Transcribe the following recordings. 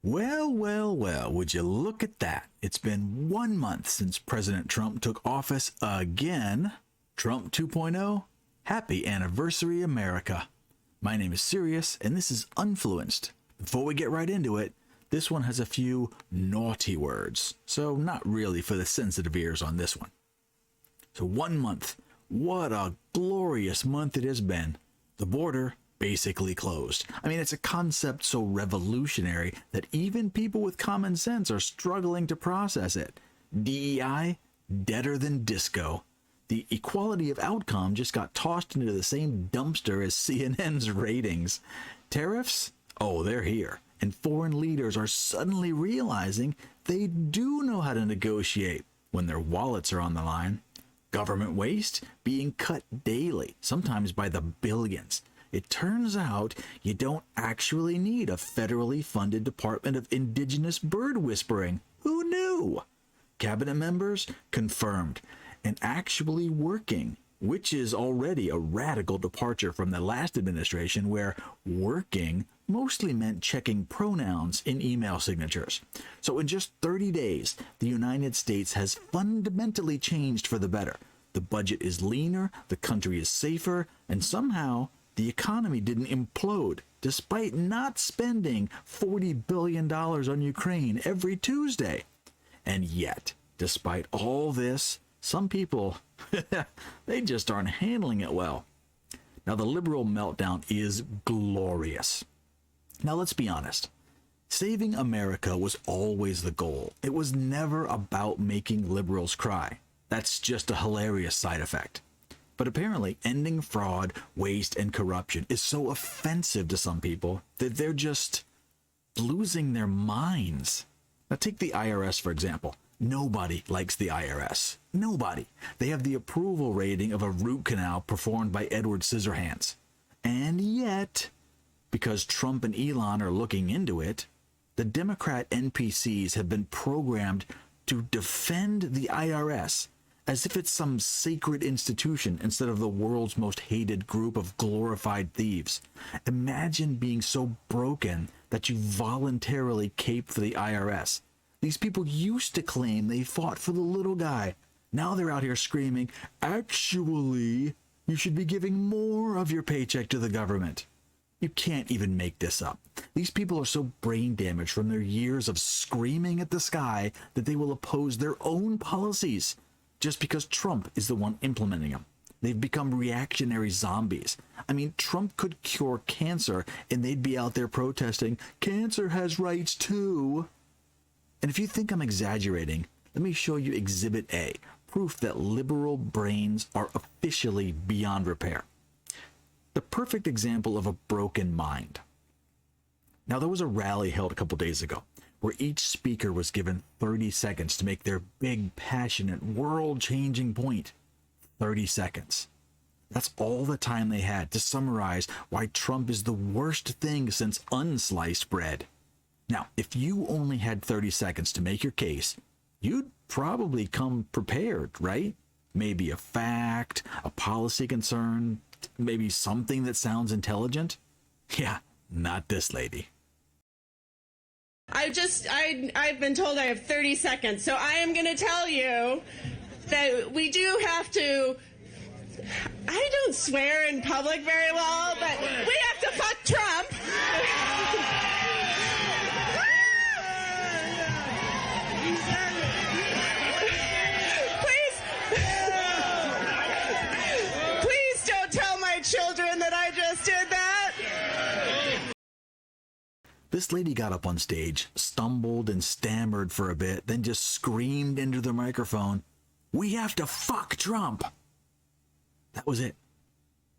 Well, well, well, would you look at that? It's been 1 month since President Trump took office again. Trump 2.0, happy anniversary, America. My name is Sirius, and this is Unfluenced. Before we get right into it, this one has a few naughty words, so not really for the sensitive ears on this one. So 1 month, what a glorious month it has been. The border basically closed. I mean, it's a concept so revolutionary that even people with common sense are struggling to process it. DEI, deader than disco. The equality of outcome just got tossed into the same dumpster as CNN's ratings. Tariffs? Oh, they're here. And foreign leaders are suddenly realizing they do know how to negotiate when their wallets are on the line. Government waste being cut daily, sometimes by the billions. It turns out you don't actually need a federally funded Department of Indigenous Bird Whispering. Who knew? Cabinet members confirmed and actually working, which is already a radical departure from the last administration where working mostly meant checking pronouns in email signatures. So in just 30 days, the United States has fundamentally changed for the better. The budget is leaner, the country is safer, and somehow the economy didn't implode, despite not spending $40 billion on Ukraine every Tuesday. And yet, despite all this, some people, they just aren't handling it well. Now, the liberal meltdown is glorious. Now, let's be honest. Saving America was always the goal. It was never about making liberals cry. That's just a hilarious side effect. But apparently, ending fraud, waste, and corruption is so offensive to some people that they're just losing their minds. Now, take the IRS, for example. Nobody likes the IRS. Nobody. They have the approval rating of a root canal performed by Edward Scissorhands. And yet, because Trump and Elon are looking into it, the Democrat NPCs have been programmed to defend the IRS as if it's some sacred institution instead of the world's most hated group of glorified thieves. Imagine being so broken that you voluntarily cape for the IRS. These people used to claim they fought for the little guy. Now they're out here screaming, actually, you should be giving more of your paycheck to the government. You can't even make this up. These people are so brain damaged from their years of screaming at the sky that they will oppose their own policies just because Trump is the one implementing them. They've become reactionary zombies. I mean, Trump could cure cancer and they'd be out there protesting, cancer has rights too. And if you think I'm exaggerating, let me show you Exhibit A, proof that liberal brains are officially beyond repair. The perfect example of a broken mind. Now, there was a rally held a couple days ago where each speaker was given 30 seconds to make their big, passionate, world-changing point. 30 seconds. That's all the time they had to summarize why Trump is the worst thing since unsliced bread. Now, if you only had 30 seconds to make your case, you'd probably come prepared, right? Maybe a fact, a policy concern, maybe something that sounds intelligent. Yeah, not this lady. I've been told I have 30 seconds, so I am going to tell you that we do have to, I don't swear in public very well, but we have to fuck Trump. Please don't tell my children that I just did that. This lady got up on stage, stumbled and stammered for a bit, then just screamed into the microphone, "We have to fuck Trump!" That was it.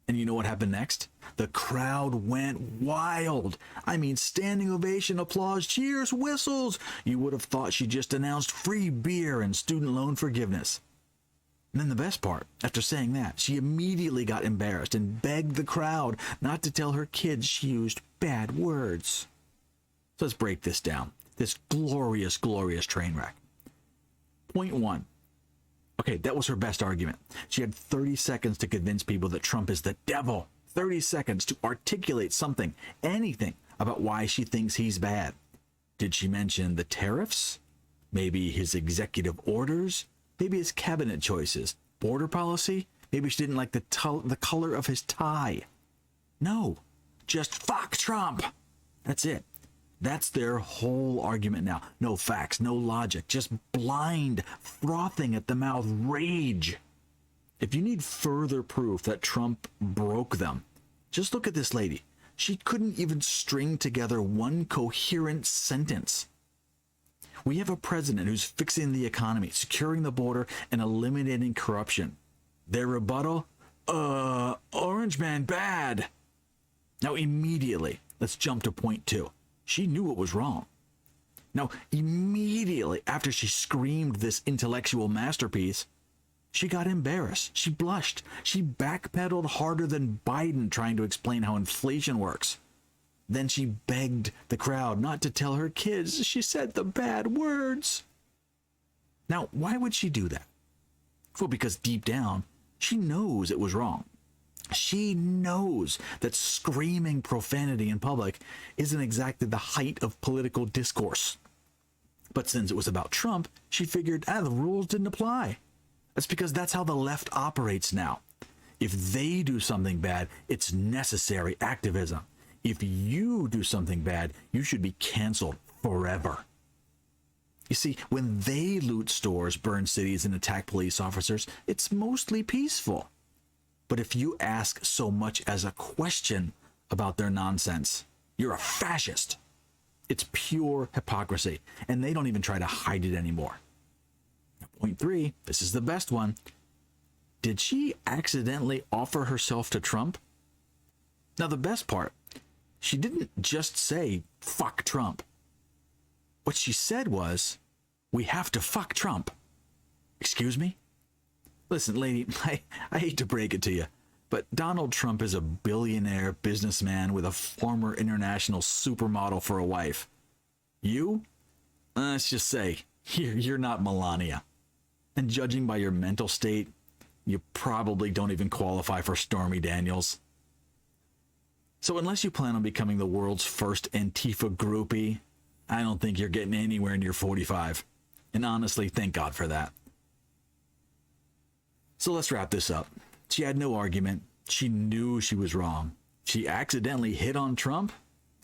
And you know what happened next? The crowd went wild. I mean, standing ovation, applause, cheers, whistles. You would have thought she just announced free beer and student loan forgiveness. And then the best part, after saying that, she immediately got embarrassed and begged the crowd not to tell her kids she used bad words. So let's break this down. This glorious, glorious train wreck. Point one. Okay, that was her best argument. She had 30 seconds to convince people that Trump is the devil. 30 seconds to articulate something, anything, about why she thinks he's bad. Did she mention the tariffs? Maybe his executive orders? Maybe his cabinet choices? Border policy? Maybe she didn't like the color of his tie. No, just fuck Trump. That's it. That's their whole argument now. No facts, no logic, just blind, frothing at the mouth rage. If you need further proof that Trump broke them, just look at this lady. She couldn't even string together one coherent sentence. We have a president who's fixing the economy, securing the border, and eliminating corruption. Their rebuttal? Orange man bad. Now immediately, let's jump to point 2. She knew it was wrong. Now, immediately after she screamed this intellectual masterpiece, she got embarrassed. She blushed. She backpedaled harder than Biden trying to explain how inflation works. Then she begged the crowd not to tell her kids she said the bad words. Now, why would she do that? Well, because deep down, she knows it was wrong. She knows that screaming profanity in public isn't exactly the height of political discourse. But since it was about Trump, she figured, the rules didn't apply. That's because that's how the left operates now. If they do something bad, it's necessary activism. If you do something bad, you should be canceled forever. You see, when they loot stores, burn cities, and attack police officers, it's mostly peaceful. But if you ask so much as a question about their nonsense, you're a fascist. It's pure hypocrisy, and they don't even try to hide it anymore. Point 3, this is the best one. Did she accidentally offer herself to Trump? Now, the best part, she didn't just say, fuck Trump. What she said was, we have to fuck Trump. Excuse me? Listen, lady, I hate to break it to you, but Donald Trump is a billionaire businessman with a former international supermodel for a wife. You? Let's just say, you're not Melania. And judging by your mental state, you probably don't even qualify for Stormy Daniels. So unless you plan on becoming the world's first Antifa groupie, I don't think you're getting anywhere near 45. And honestly, thank God for that. So let's wrap this up. She had no argument. She knew she was wrong. She accidentally hit on Trump.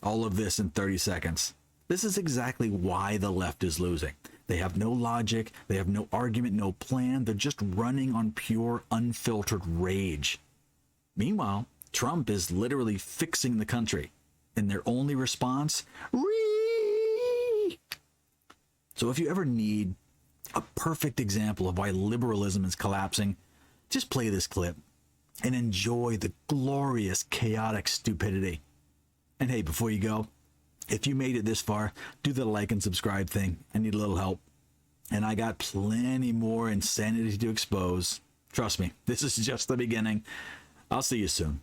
All of this in 30 seconds. This is exactly why the left is losing. They have no logic. They have no argument, no plan. They're just running on pure, unfiltered rage. Meanwhile, Trump is literally fixing the country. And their only response, Ree! So if you ever need a perfect example of why liberalism is collapsing, just play this clip and enjoy the glorious, chaotic stupidity. And hey, before you go, if you made it this far, do the like and subscribe thing. I need a little help. And I got plenty more insanity to expose. Trust me, this is just the beginning. I'll see you soon.